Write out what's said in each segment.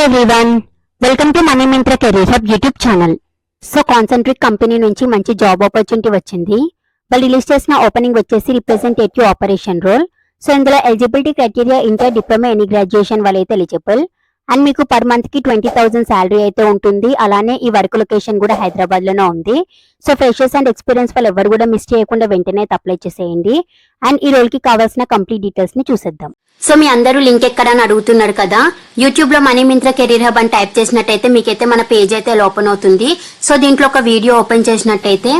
Everyone, welcome to money Myntra career hub YouTube channel. So concentric company నుంచి మంచి job opportunity వచ్చింది. వాళ్ళు release చేసిన ఓపెనింగ్ వచ్చేసి రిప్రజెంటేటివ్ ఆపరేషన్ రోల్. సో ఇందులో eligibility criteria inter diploma any graduation వాళ్ళైతే eligible. And మీకు per month కి 20,000 శాలరీ అయితే ఉంటుంది. అలానే ఈ వర్క్ లొకేషన్ కూడా హైదరాబాద్ లోనే ఉంది. సో ఫ్రెషర్స్ అండ్ ఎక్స్పీరియన్స్ వాళ్ళు ఎవరు కూడా మిస్ చేయకుండా వెంటనే అప్లై చేసేయండి. అండ్ ఈ రోల్ కి కావాల్సిన కంప్లీట్ డీటెయిల్స్ ని చూసేద్దాం. సో మీ అందరూ లింక్ ఎక్కడని అడుగుతున్నారు కదా, యూట్యూబ్ లో మనీ మింత్రా కెరీర్ హబ్ అని టైప్ చేసినట్టయితే మీకైతే మన పేజ్ అయితే ఓపెన్ అవుతుంది. సో దీంట్లో ఒక వీడియో ఓపెన్ చేసినట్టయితే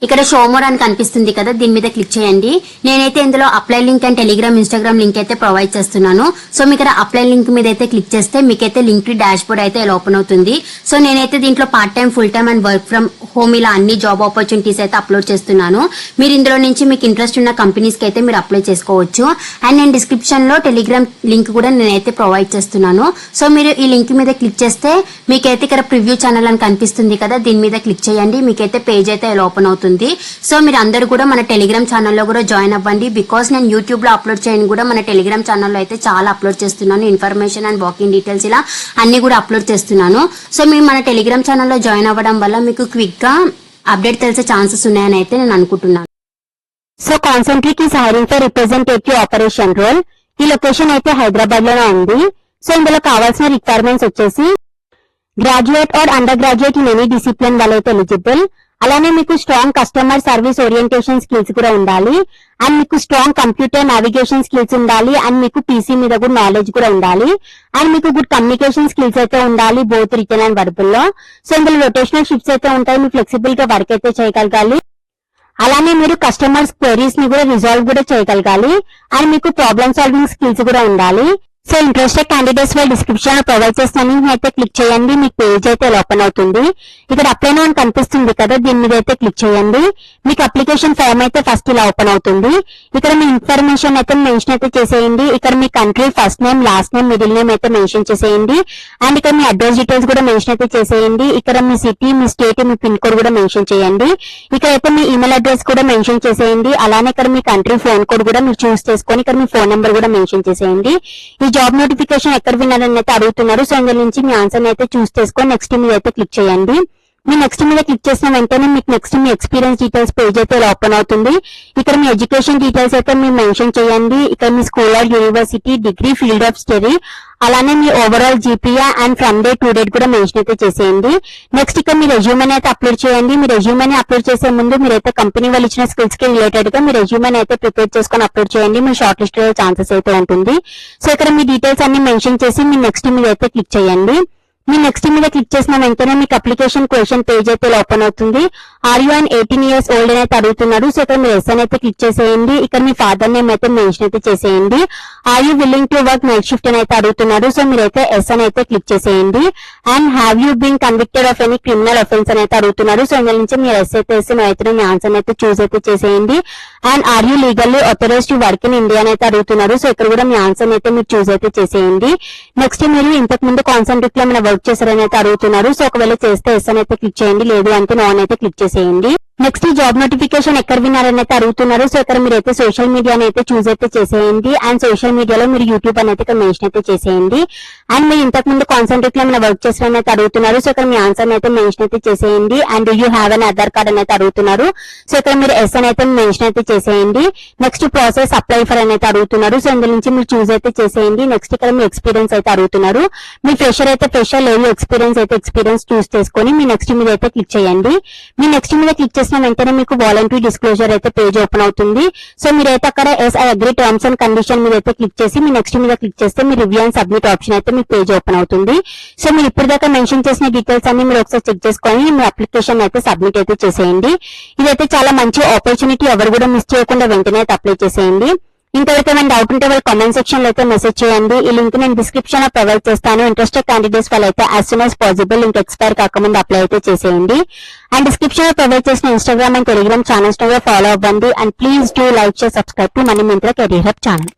ఇక్కడ షోమోర్ అని కనిపిస్తుంది కదా, దీని మీద క్లిక్ చేయండి. నేనైతే ఇందులో apply link and Telegram Instagram link అయితే ప్రొవైడ్ చేస్తున్నాను. సో మీకు ఇక్కడ అప్లై లింక్ మీద అయితే క్లిక్ చేస్తే మీకైతే లింక్ డాష్ బోర్డ్ అయితే ఓపెన్ అవుతుంది. సో నేనైతే దీంట్లో part time, full time and work from home ఇలా అన్ని జాబ్ ఆపర్చునిటీస్ అయితే అప్లోడ్ చేస్తున్నాను. మీరు ఇందులో నుంచి మీకు ఇంట్రెస్ట్ ఉన్న కంపెనీస్ కి అయితే మీరు అప్లై చేసుకోవచ్చు. అండ్ నేను డిస్క్రిప్షన్ లో టెలిగ్రామ్ లింక్ కూడా నేనైతే ప్రొవైడ్ చేస్తున్నాను. సో మీరు ఈ లింక్ మీద క్లిక్ చేస్తే మీకైతే ఇక్కడ ప్రివ్యూ ఛానల్ అని కనిపిస్తుంది కదా, దీని మీద క్లిక్ చేయండి. మీకైతే పేజ్ అయితే ఓపెన్ అవుతుంది. సో మీరు అందరూ కూడా మన టెలిగ్రామ్ ఛానల్లో కూడా జాయిన్ అవ్వండి. బికాస్ నేను యూట్యూబ్ లో అప్లోడ్ చేయని కూడా మన టెలిగ్రామ్ ఛానల్లో అయితే చాలా అప్లోడ్ చేస్తున్నాను. ఇన్ఫర్మేషన్ అండ్ వాకింగ్ డీటెయిల్స్ ఇలా అన్ని కూడా అప్లోడ్ చేస్తున్నాను. సో మీరు మన టెలిగ్రామ్ ఛానల్లో జాయిన్ అవ్వడం వల్ల మీకు క్విక్ గా అప్డేట్ తెలిసే ఛాన్సెస్ ఉన్నాయని అయితే నేను అనుకుంటున్నాను. So Concentrix is hiring for representative operation role. ఈ లొకేషన్ అయితే హైదరాబాద్ లోనే ఉంది. సో ఇందులో కావాల్సిన రిక్వైర్మెంట్స్ వచ్చేసి graduate or under graduate in any discipline వాళ్ళైతే ఎలిజిబుల్. అలానే మీకు strong customer service orientation skills కూడా ఉండాలి. అండ్ మీకు స్ట్రాంగ్ కంప్యూటర్ నావిగేషన్ స్కిల్స్ ఉండాలి. అండ్ మీకు పీసీ మీద కూడా నాలెడ్జ్ కూడా ఉండాలి. అండ్ మీకు గుడ్ కమ్యూనికేషన్ స్కిల్స్ అయితే ఉండాలి, బోత్ రిటర్న్ అండ్ వర్బల్ లో. సో ఇందులో రొటేషనల్ షిఫ్ట్స్ అయితే ఉంటాయి, మీరు ఫ్లెక్సిబుల్ గా వర్క్ అయితే చేయగలగాలి. అలానే మీరు కస్టమర్స్ క్వెరీస్ ని కూడా రిజాల్వ్ కూడా చేయగలగాలి. అండ్ మీకు ప్రాబ్లమ్ సాల్వింగ్ స్కిల్స్ కూడా ఉండాలి. సో ఇంట్రెస్టెడ్ క్యాండిడేట్స్ వాళ్ళ డిస్క్రిప్షన్ లో ప్రొవైడ్ చేస్తాను, అయితే క్లిక్ చేయండి. మీకు పేజ్ అయితే ఓపెన్ అవుతుంది. ఇక్కడ అప్లై నౌ అని కనిపిస్తుంది కదా, దీని మీద అయితే క్లిక్ చేయండి. మీకు అప్లికేషన్ ఫామ్ అయితే ఫస్ట్ ఇలా ఓపెన్ అవుతుంది. ఇక్కడ మీ ఇన్ఫర్మేషన్ అయితే మెన్షన్ అయితే చేసేయండి. ఇక్కడ మీ country first name, last name, middle name అయితే మెన్షన్ చేసేయండి. అండ్ ఇక్కడ మీ అడ్రస్ డీటెయిల్స్ కూడా మెన్షన్ అయితే చేసేయండి. ఇక్కడ మీ సిటీ, మీ స్టేట్, మీ పిన్ కోడ్ కూడా మెన్షన్ చేయండి. ఇక్కడ అయితే మీ ఈమెయిల్ అడ్రస్ కూడా మెన్షన్ చేసేయండి. అలానే ఇక్కడ మీ కంట్రీ ఫోన్ కోడ్ కూడా మీరు చూస్ చేసుకొని ఇక్కడ మీ ఫోన్ నెంబర్ కూడా మెన్షన్ చేసేయండి. ఈ జాబ్ నోటిఫికేషన్ ఎక్కడ విన్నారని అయితే అడుగుతున్నారు. సో ఇందులో నుంచి మీ ఆన్సర్ అయితే చూస్ చేసుకొని నెక్స్ట్ మీద అయితే క్లిక్ చేయండి. మీ నెక్స్ట్ మీద క్లిక్ చేసిన వెంటనే మీకు నెక్స్ట్ మీ ఎక్స్పీరియన్స్ డీటెయిల్స్ పేజ్ అయితే ఓపెన్ అవుతుంది. ఇక్కడ మీ ఎడ్యుకేషన్ డీటెయిల్స్ అయితే మీరు మెన్షన్ చేయండి. ఇక్కడ మీ school or university, degree, field of study, అలానే మీ overall GPA and from day to date కూడా మెన్షన్ అయితే చేసేయండి. నెక్స్ట్ ఇక్కడ మీ రెజ్యూమేని అయితే అప్లోడ్ చేయండి. మీ రెజ్యూమేని అప్లోడ్ చేసే ముందు మీరైతే కంపెనీ వాళ్ళు ఇచ్చిన స్కిల్స్ కి రిలేటెడ్ గా మీ రెజ్యూమేని అయితే ప్రిపేర్ చేసుకొని అప్లోడ్ చేయండి. మీ షార్ట్ లిస్ట్ అయ్యే ఛాన్సెస్ అయితే ఉంటుంది. సో ఇక్కడ మీ డీటెయిల్స్ అన్ని మెన్షన్ చేసి మీ నెక్స్ట్ మీద అయితే క్లిక్ చేయండి. మీ నెక్స్ట్ మీద క్లిక్ చేసిన వెంటనే మీకు అప్లికేషన్ క్వశ్చన్ పేజ్ అయితే ఓపెన్ అవుతుంది. Are you and 18 years old అని అయితే అడుగుతున్నారు. సో ఇక్కడ మీరు ఎస్ అని అయితే క్లిక్ చేసేయండి. ఇక్కడ మీ ఫాదర్ నేమ్ అయితే మెన్షన్ అయితే చేసేయండి. Are you willing to work night shift అని అయితే అడుగుతున్నారు. సో మీరైతే ఎస్ అని అయితే క్లిక్ చేసేయండి. And have you been convicted of any criminal offence అని అయితే అడుగుతున్నారు. సో ఇందులో నుంచి మీరు ఎస్ అయితే వేసి అయితే మీ ఆన్సర్ అయితే చూస్ అయితే చేసేయండి. And are you legally authorised to work in India అని అయితే అడుగుతున్నారు. సో ఇక్కడ కూడా మీ ఆన్సర్ అయితే మీరు చూస్ అయితే చేసేయండి. నెక్స్ట్ మీరు ఇంతకు ముందు కాన్సెంట్రిక్ లో మన వర్క్ చేశారని అయితే అడుగుతున్నారు. సో ఒకవేళ చేస్తే ఎస్ అని అయితే క్లిక్ చేయండి, లేదు అంటే నాన్ అయితే క్లిక్ చేసేయండి. నెక్స్ట్ జాబ్ నోటిఫికేషన్ ఎక్కడ విన్నారని అయితే అడుగుతున్నారు. సో ఇక్కడ మీరు అయితే సోషల్ మీడియాని అయితే చూస్ అయితే చేసేయండి. అండ్ సోషల్ మీడియాలో మీరు యూట్యూబ్ అని అయితే ఇక్కడ మెన్షన్ అయితే చేసేయండి. అండ్ మీరు ఇంతకు ముందు కాన్సెంట్రిక్ లో మన వర్క్ చేశారని అయితే అడుగుతున్నారు. సో ఇక్కడ మీ ఆన్సర్ అయితే మెన్షన్ అయితే చేసేయండి. And you have an Aadhaar card అని అయితే అడుగుతున్నారు. సో ఇక్కడ మీరు ఎస్ అని అయితే మెన్షన్ అయితే చేసేయండి. నెక్స్ట్ ప్రాసెస్ అప్లై ఫర్ అని అయితే అడుగుతున్నారు. సో ఇందులో నుంచి మీరు చూస్ అయితే చేసేయండి. నెక్స్ట్ ఇక్కడ మీ ఎక్స్పీరియన్స్ అయితే అడుగుతున్నారు. మీ ఫ్రెషర్ అయితే ఫ్రెషర్, లేదు ఎక్స్పీరియన్స్ అయితే ఎక్స్పీరియన్స్ చూస్ చేసుకొని మీ నెక్స్ట్ మీద అయితే క్లిక్ చేయండి. మీ నెక్స్ట్ మీద క్లిక్ చేసిన వెంటనే మీకు వాలంటరీ డిస్క్లోజర్ అయితే పేజ్ ఓపెన్ అవుతుంది. సో మీరైతే అక్కడ yes I agree terms and condition మీద అయితే క్లిక్ చేసి మీ నెక్స్ట్ మీద క్లిక్ చేస్తే మీ రివ్యూ అండ్ సబ్మిట్ ఆప్షన్ అయితే మీ పేజ్ ఓపెన్ అవుతుంది. సో మీరు ఇప్పటిదాకా మెన్షన్ చేసిన డీటెయిల్స్ అన్ని మీరు ఒకసారి చెక్ చేసుకొని మీ అప్లికేషన్ అయితే సబ్మిట్ అయితే చేసేయండి. ఇదైతే చాలా మంచి ఆపర్చునిటీ, ఎవరు కూడా మిస్ చేయకుండా వెంటనే అయితే అప్లై చేసేయండి. ఇంకెవరికైనా డౌట్ ఉంటే వాళ్ళు కామెంట్ సెక్షన్ లో అయితే మెసేజ్ చేయండి. ఈ లింక్ నేను డిస్క్రిప్షన్ లో ప్రొవైడ్ చేస్తాను. ఇంట్రెస్టెడ్ క్యాండిడేట్స్ వాళ్ళైతే as soon as possible link expire కాకముందు అప్లై అయితే చేసేయండి. అండ్ డిస్క్రిప్షన్ లో ప్రొవైడ్ చేసిన Instagram and Telegram channels follow అవ్వండి. And please do like, share, subscribe to money Myntra career hub channel.